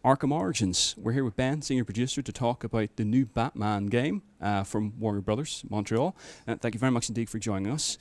Arkham Origins. We're here with Ben, senior producer, to talk about the new Batman game from Warner Brothers, Montreal. Thank you very much indeed for joining us.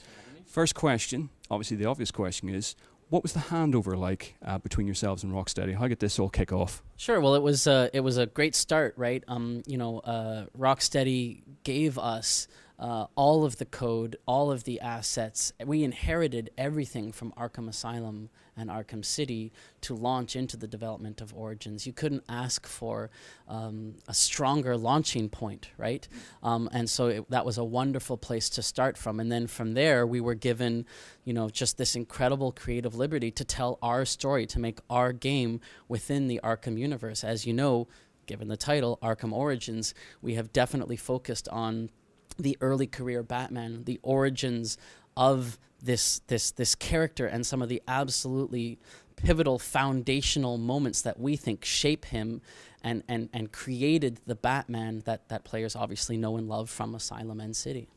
First question, obviously the obvious question is, what was the handover like between yourselves and Rocksteady? How did this all kick off? Sure. Well, it was a great start, right? Rocksteady gave us all of the code, all of the assets. We inherited everything from Arkham Asylum and Arkham City to launch into the development of Origins. You couldn't ask for a stronger launching point, right? And so that was a wonderful place to start from. And then from there, we were given, just this incredible creative liberty to tell our story, to make our game within the Arkham universe. As you know, given the title, Arkham Origins, we have definitely focused on the early career Batman, the origins of this character, and some of the absolutely pivotal foundational moments that we think shape him and created the Batman that players obviously know and love from Asylum and City.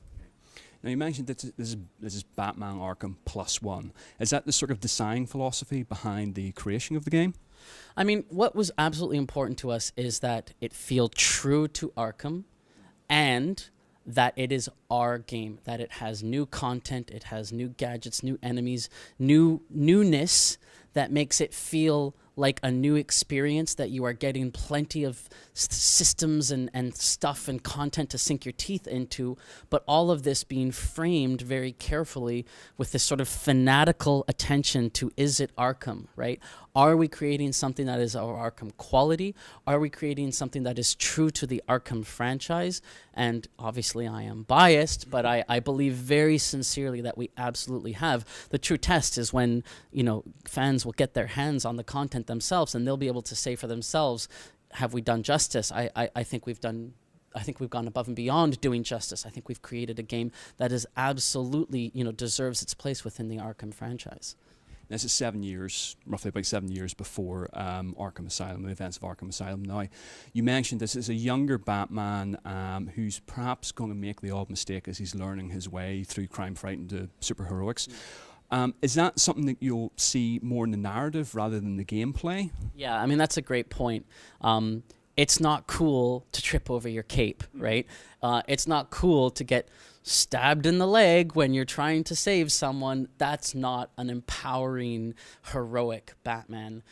Now, you mentioned that this is Batman Arkham +1. Is that the sort of design philosophy behind the creation of the game? I mean, what was absolutely important to us is that it feel true to Arkham, and that it is our game, that it has new content, it has new gadgets, new enemies, newness that makes it feel like a new experience, that you are getting plenty of systems and stuff and content to sink your teeth into, but all of this being framed very carefully with this sort of fanatical attention to, is it Arkham, right? Are we creating something that is our Arkham quality? Are we creating something that is true to the Arkham franchise? And obviously I am biased, but I believe very sincerely that we absolutely have. The true test is when, fans will get their hands on the content themselves, and they'll be able to say for themselves, have we done justice? I think we've gone above and beyond doing justice. I think we've created a game that is absolutely, deserves its place within the Arkham franchise. This is 7 years, roughly about 7 years before Arkham Asylum, the events of Arkham Asylum. Now, you mentioned this is a younger Batman who's perhaps going to make the odd mistake as he's learning his way through crime fight into superheroics. Is that something that you'll see more in the narrative rather than the gameplay? Yeah, I mean, that's a great point. It's not cool to trip over your cape, right? It's not cool to get stabbed in the leg when you're trying to save someone. That's not an empowering, heroic Batman.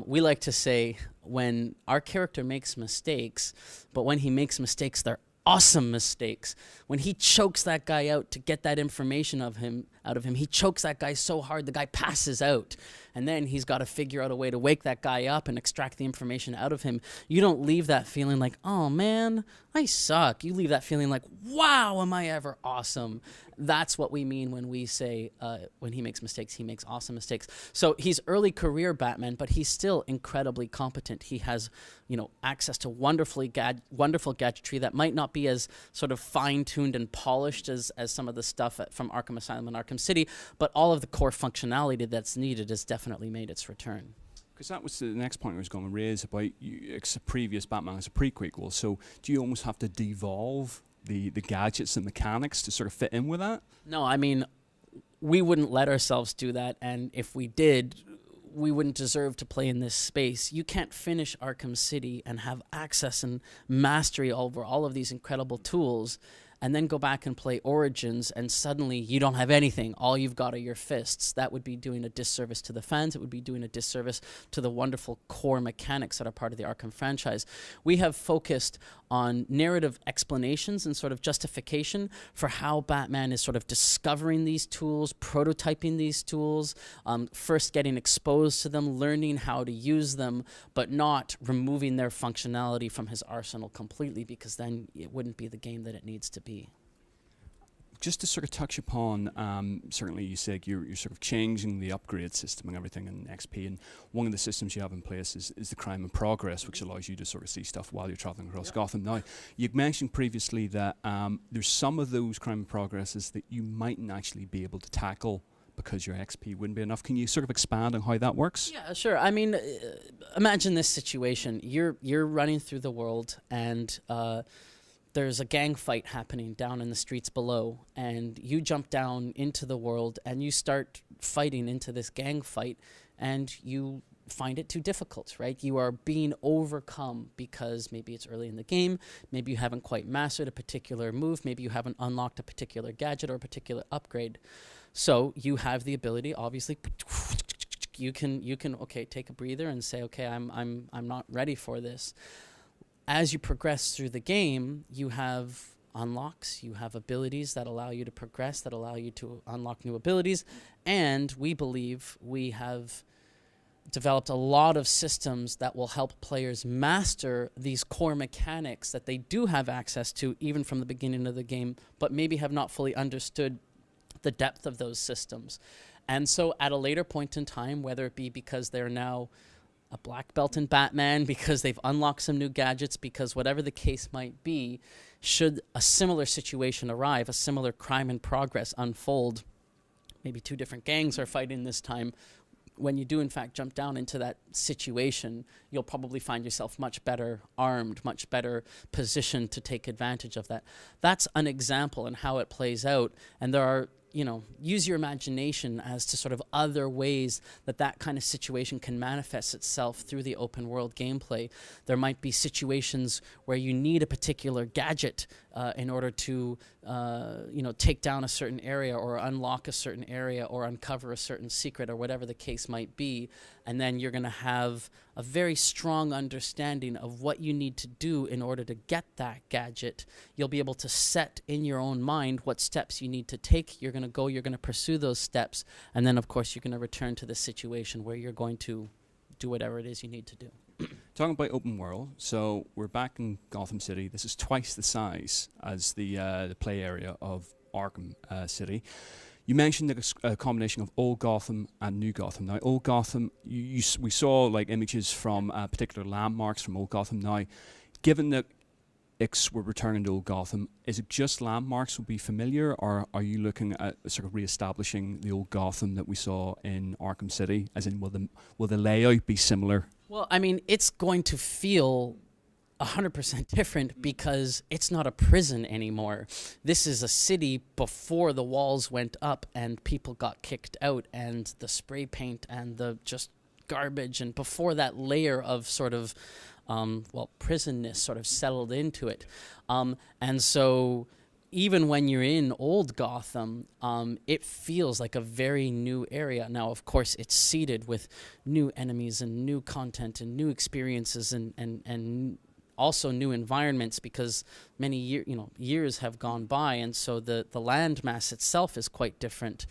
We like to say when our character makes mistakes, but when he makes mistakes, they're awesome mistakes. When he chokes that guy out to get that information out of him, he chokes that guy so hard the guy passes out. And then he's got to figure out a way to wake that guy up and extract the information out of him. You don't leave that feeling like, oh man, I suck. You leave that feeling like, wow, am I ever awesome? That's what we mean when we say when he makes mistakes, he makes awesome mistakes. So he's early career Batman, but he's still incredibly competent. He has, access to wonderful gadgetry that might not be as sort of fine-tuned and polished as some of the stuff from Arkham Asylum and Arkham City, but all of the core functionality that's needed has definitely made its return. Because that was the next point I was going to raise about previous Batman as a prequel. So do you almost have to devolve the gadgets and mechanics to sort of fit in with that? No, I mean, we wouldn't let ourselves do that, and if we did, we wouldn't deserve to play in this space. You can't finish Arkham City and have access and mastery over all of these incredible tools and then go back and play Origins and suddenly you don't have anything. All you've got are your fists. That would be doing a disservice to the fans. It would be doing a disservice to the wonderful core mechanics that are part of the Arkham franchise. We have focused on narrative explanations and sort of justification for how Batman is sort of discovering these tools, prototyping these tools, first getting exposed to them, learning how to use them, but not removing their functionality from his arsenal completely, because then it wouldn't be the game that it needs to be. Just to sort of touch upon, certainly you said you're sort of changing the upgrade system and everything in XP, and one of the systems you have in place is the crime in progress, which allows you to sort of see stuff while you're traveling across Gotham. Now, you mentioned previously that there's some of those crime in progresses that you mightn't actually be able to tackle because your XP wouldn't be enough. Can you sort of expand on how that works? Yeah, sure. I mean, imagine this situation. You're running through the world, and there's a gang fight happening down in the streets below, and you jump down into the world and you start fighting into this gang fight, and you find it too difficult, right? You are being overcome because maybe it's early in the game, maybe you haven't quite mastered a particular move, maybe you haven't unlocked a particular gadget or a particular upgrade. So you have the ability, obviously, you can okay, take a breather and say, okay, I'm not ready for this. As you progress through the game, you have unlocks, you have abilities that allow you to progress, that allow you to unlock new abilities, and we believe we have developed a lot of systems that will help players master these core mechanics that they do have access to even from the beginning of the game, but maybe have not fully understood the depth of those systems. And so at a later point in time, whether it be because they're now a black belt in Batman, because they've unlocked some new gadgets, because whatever the case might be, should a similar situation arrive, a similar crime in progress unfold, maybe two different gangs are fighting this time, when you do in fact jump down into that situation, you'll probably find yourself much better armed, much better positioned to take advantage of that. That's an example and how it plays out. And there are, use your imagination as to sort of other ways that that kind of situation can manifest itself through the open world gameplay. There might be situations where you need a particular gadget in order to, take down a certain area or unlock a certain area or uncover a certain secret or whatever the case might be. And then you're going to have a very strong understanding of what you need to do in order to get that gadget. You'll be able to set in your own mind what steps you need to take. You're going to pursue those steps. And then, of course, you're going to return to the situation where you're going to do whatever it is you need to do. Talking about open world, so we're back in Gotham City. This is twice the size as the play area of Arkham City. You mentioned a combination of old Gotham and new Gotham. Now, old Gotham, we saw like images from particular landmarks from old Gotham. Now, given that we're returning to old Gotham, is it just landmarks will be familiar, or are you looking at sort of re-establishing the old Gotham that we saw in Arkham City? As in, will the layout be similar? Well, I mean, it's going to feel 100% different because it's not a prison anymore. This is a city before the walls went up and people got kicked out and the spray paint and the just garbage, and before that layer of sort of prisonness sort of settled into it. And so even when you're in old Gotham, it feels like a very new area. Now, of course, it's seeded with new enemies and new content and new experiences and also new environments, because many years have gone by, and so the land mass itself is quite different.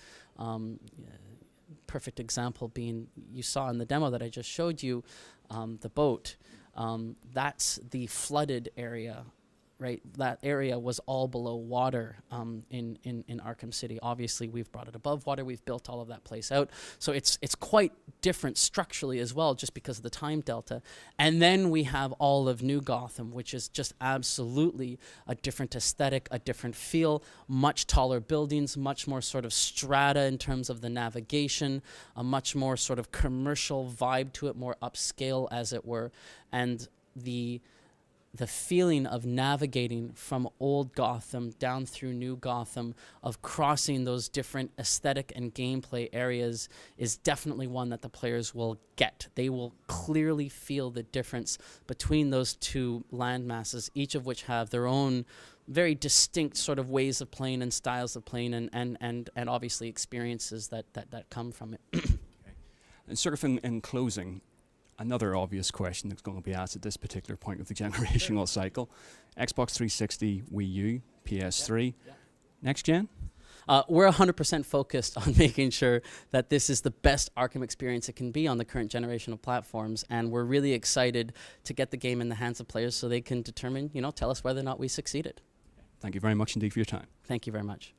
Perfect example being, you saw in the demo that I just showed you, the boat. That's the flooded area, right? That area was all below water in Arkham City. Obviously, we've brought it above water. We've built all of that place out. So it's quite different structurally as well, just because of the time delta. And then we have all of New Gotham, which is just absolutely a different aesthetic, a different feel, much taller buildings, much more sort of strata in terms of the navigation, a much more sort of commercial vibe to it, more upscale as it were. And the feeling of navigating from old Gotham down through new Gotham, of crossing those different aesthetic and gameplay areas, is definitely one that the players will get. They will clearly feel the difference between those two land masses, each of which have their own very distinct sort of ways of playing and styles of playing and obviously experiences that come from it. Okay. And sort of in closing, another obvious question that's going to be asked at this particular point of the generational cycle: Xbox 360, Wii U, PS3, next gen? We're 100% focused on making sure that this is the best Arkham experience it can be on the current generation of platforms, and we're really excited to get the game in the hands of players so they can determine, tell us whether or not we succeeded. Thank you very much indeed for your time. Thank you very much.